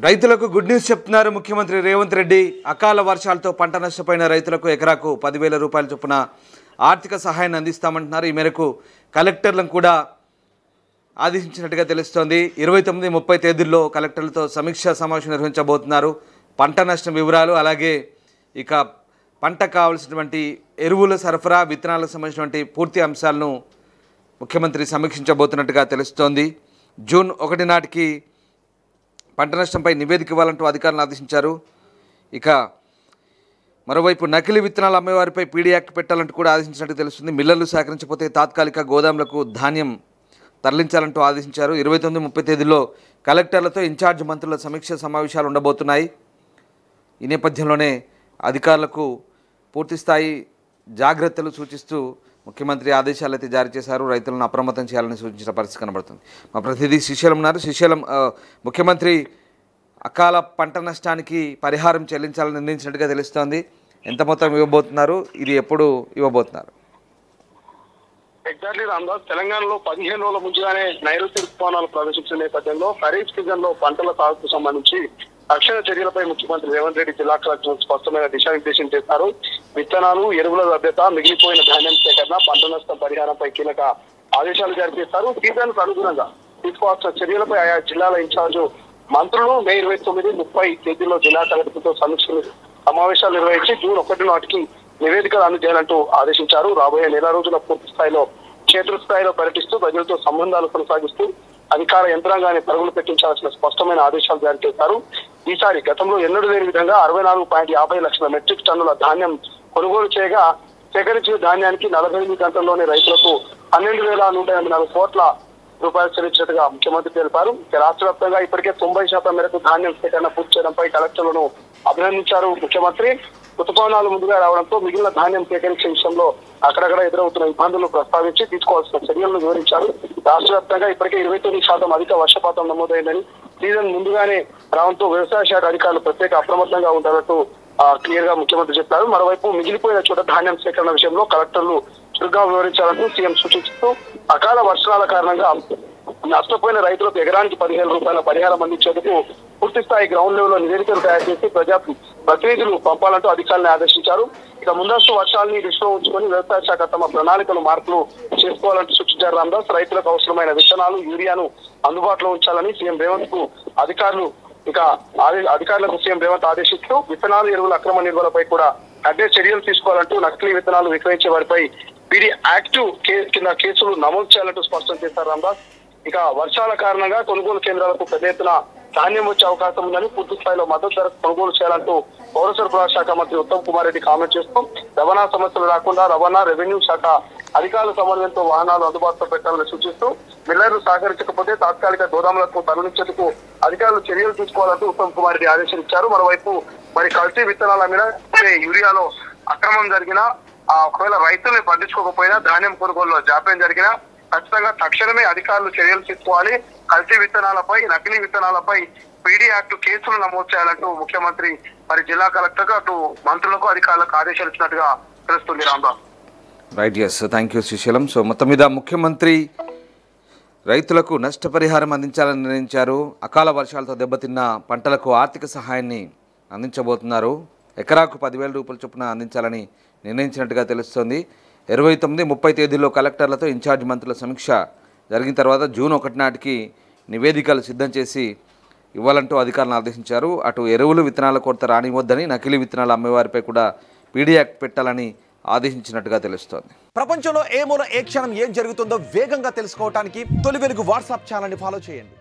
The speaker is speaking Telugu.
రైతులకు గుడ్ న్యూస్ చెప్తున్నారు ముఖ్యమంత్రి రేవంత్ రెడ్డి. అకాల వర్షాలతో పంట నష్టపోయిన రైతులకు ఎకరాకు 10,000 రూపాయల చొప్పున ఆర్థిక సహాయాన్ని అందిస్తామంటున్నారు. ఈ మేరకు కలెక్టర్లను కూడా ఆదేశించినట్టుగా తెలుస్తోంది. 29, 30 తేదీల్లో కలెక్టర్లతో సమీక్షా సమావేశం నిర్వహించబోతున్నారు. పంట నష్టం వివరాలు, అలాగే ఇక పంటకు కావాల్సినటువంటి ఎరువుల సరఫరా, విత్తనాలకు సంబంధించినటువంటి పూర్తి అంశాలను ముఖ్యమంత్రి సమీక్షించబోతున్నట్టుగా తెలుస్తోంది. జూన్ 1 నాటికి పంట నష్టంపై నివేదిక ఇవ్వాలంటూ అధికారులను ఆదేశించారు. ఇక మరోవైపు నకిలీ విత్తనాలు అమ్మేవారిపై పీడీ యాక్ట్ పెట్టాలంటూ కూడా ఆదేశించినట్టు తెలుస్తుంది. మిల్లర్లు సహకరించకపోతే తాత్కాలిక గోదాములకు ధాన్యం తరలించాలంటూ ఆదేశించారు. 29, 30 తేదీల్లో కలెక్టర్లతో ఇన్ఛార్జ్ మంత్రుల సమీక్ష సమావేశాలు ఉండబోతున్నాయి. ఈ నేపథ్యంలోనే అధికారులకు పూర్తిస్థాయి జాగ్రత్తలు సూచిస్తూ ముఖ్యమంత్రి ఆదేశాలు అయితే జారీ చేశారు. రైతులను అప్రమత్తం చేయాలని సూచించిన పరిస్థితి కనబడుతుంది. మా ప్రతినిధి శ్రీశైలం ఉన్నారు. శ్రీశైలం, ముఖ్యమంత్రి అకాల పంట నష్టానికి పరిహారం చెల్లించాలని నిర్ణయించినట్టుగా తెలుస్తోంది. ఎంత మొత్తం ఇవ్వబోతున్నారు? ఇది ఎప్పుడు ఇవ్వబోతున్నారు? ఎగ్జాక్ట్లీ రామ్దాస్, తెలంగాణలో 15 రోజుల ముందుగానే నైరుతి ఋతుపవనాలు ప్రవేశించిన నేపథ్యంలో ఖరీఫ్ సీజన్ లో పంటల సాగుకు సంబంధించి తక్షణ చర్యలపై ముఖ్యమంత్రి రేవంత్ రెడ్డి జిల్లా కలెక్టర్ స్పష్టమైన దిశానిర్దేశం చేశారు. విత్తనాలు, ఎరువుల లభ్యత, మిగిలిపోయిన ధాన్యం సేకరణ, పంట నష్టం పరిహారంపై కీలక ఆదేశాలు జారీ చేశారు. సీజన్ కు అనుగుణంగా తీసుకోవాల్సిన చర్యలపై ఆయా జిల్లాల ఇన్ఛార్జు మంత్రులు మే 29, 30 తేదీల్లో జిల్లా కలెక్టర్తో సమావేశాలు నిర్వహించి జూన్ 1 నాటికి నివేదికలు అందజేయాలంటూ ఆదేశించారు. రాబోయే నెల రోజుల పూర్తి స్థాయిలో క్షేత్రస్థాయిలో పర్యటిస్తూ ప్రజలతో సంబంధాలు కొనసాగిస్తూ అధికార యంత్రాంగాన్ని పరుగులు పెట్టించాల్సిన స్పష్టమైన ఆదేశాలు జారీ చేశారు. ఈసారి గతంలో ఎన్నడూ లేని విధంగా 64.50 లక్షల మెట్రిక్ టన్నుల ధాన్యం కొనుగోలు చేయగా సేకరించిన ధాన్యానికి 48 గంటల్లోనే రైతులకు 12,184 కోట్ల రూపాయలు చెల్లించినట్టుగా ముఖ్యమంత్రి తెలిపారు. రాష్ట్ర వ్యాప్తంగా ఇప్పటికే 90% మేరకు ధాన్యం సేకరణ పూర్తి చేయడంపై కలెక్టర్లను అభినందించారు ముఖ్యమంత్రి. ఋతుపవనాలు ముందుగా రావడంతో మిగిలిన ధాన్యం సేకరించే విషయంలో అక్కడక్కడ ఎదురవుతున్న ఇబ్బందులు ప్రస్తావించి తీసుకోవాల్సిన చర్యలను వివరించారు. రాష్ట్ర వ్యాప్తంగా ఇప్పటికే 29% అధిక వర్షపాతం నమోదైందని, సీజన్ ముందుగానే రావడంతో వ్యవసాయ శాఖ అధికారులు ప్రత్యేక అప్రమత్తంగా ఉండాలంటూ క్లియర్ గా ముఖ్యమంత్రి చెప్పారు. మరోవైపు మిగిలిపోయిన చోట ధాన్యం సేకరణ విషయంలో కలెక్టర్లు చురుగ్గా వివరించాలంటూ సీఎం సూచిస్తూ అకాల వర్షాల కారణంగా నష్టపోయిన రైతులకు ఎకరానికి 15,000 రూపాయల పరిహారం అందించేందుకు పూర్తి స్థాయి గ్రౌండ్ లెవెల్ లో నివేదికలు తయారు చేసి ప్రతినిధులు పంపాలంటూ అధికారులను ఆదేశించారు. ఇక ముందస్తు వర్షాలని దృష్టిలో ఉంచుకొని వ్యవసాయ శాఖ తమ ప్రణాళికలు మార్పులు చేసుకోవాలంటూ సూచించారు రామదాస్. రైతులకు అవసరమైన విత్తనాలు, యూరియాను అందుబాటులో ఉంచాలని సీఎం రేవంత్ కు అధికారులకు సీఎం రేవంత్ ఆదేశిస్తూ విత్తనాలు, ఎరువుల అక్రమ నిల్వలపై కూడా కఠిన చర్యలు తీసుకోవాలంటూ నకిలీ విత్తనాలు విక్రయించే వారిపై పీడీ యాక్ట్ కింద కేసులు నమోదు చేయాలంటూ స్పష్టం చేశారు రామదాస్. ఇక వర్షాల కారణంగా కొనుగోలు కేంద్రాలకు పెద్ద ఎత్తున ధాన్యం వచ్చే అవకాశం ఉందని, పూర్తి స్థాయిలో మద్దతు ధరకు కొనుగోలు చేయాలంటూ పౌర సరఫరా శాఖ మంత్రి ఉత్తమ్ కుమార్ రెడ్డి కామెంట్ చేస్తూ రవాణా సమస్యలు రాకుండా రవాణా, రెవెన్యూ శాఖ అధికారుల సమన్వయంతో వాహనాలు అందుబాటులో పెట్టాలని సూచిస్తూ మిల్లర్లు సహకరించకపోతే తాత్కాలిక గోదాములకు తరలించేందుకు అధికారులు చర్యలు తీసుకోవాలంటూ ఉత్తమ్ కుమార్ రెడ్డి ఆదేశించారు. మరోవైపు కల్తీ విత్తనాల మీద యూరియాలో అక్రమం జరిగినా, ఒకవేళ రైతుల్ని పట్టించుకోకపోయినా, ధాన్యం కొనుగోలులో జాప్యం జరిగినా ఖచ్చితంగా తక్షణమే అధికారులు చర్యలు తీసుకోవాలి. కల్తీ విత్తనాలపై, నకిలీ విత్తనాలపై పీడీ యాక్ట్ కేసులు నమోదు చేయాలంటూ ముఖ్యమంత్రి జిల్లా కలెక్టర్ అటు మంత్రులకు, అధికారులకు ఆదేశాలు ఇచ్చినట్టుగా తెలుస్తుంది Rambabu. Right, yes, thank you Srisailam. So మొత్తం మీద ముఖ్యమంత్రి రైతులకు నష్టపరిహారం అందించాలని నిర్ణయించారు. అకాల వర్షాలతో దెబ్బతిన్న పంటలకు ఆర్థిక సహాయాన్ని అందించబోతున్నారు. ఎకరాకు 10,000 రూపాయల చొప్పున అందించాలని నిర్ణయించినట్టుగా తెలుస్తోంది. 29, 30 తేదీల్లో కలెక్టర్లతో ఇన్ఛార్జ్ మంత్రుల సమీక్ష జరిగిన తర్వాత జూన్ 1 నాటికి నివేదికలు సిద్ధం చేసి ఇవ్వాలంటూ అధికారులను ఆదేశించారు. అటు ఎరువులు, విత్తనాల కొరత రానివ్వద్దని, నకిలీ విత్తనాలు అమ్మేవారిపై కూడా పీడీ యాక్ట్ పెట్టాలని ఆదేశించినట్టుగా తెలుస్తోంది. ప్రపంచంలో ఏ మూల ఏ క్షణం ఏం జరుగుతుందో వేగంగా తెలుసుకోవడానికి తొలి వెలుగు వాట్సాప్ ఛానల్ని ఫాలో చేయండి.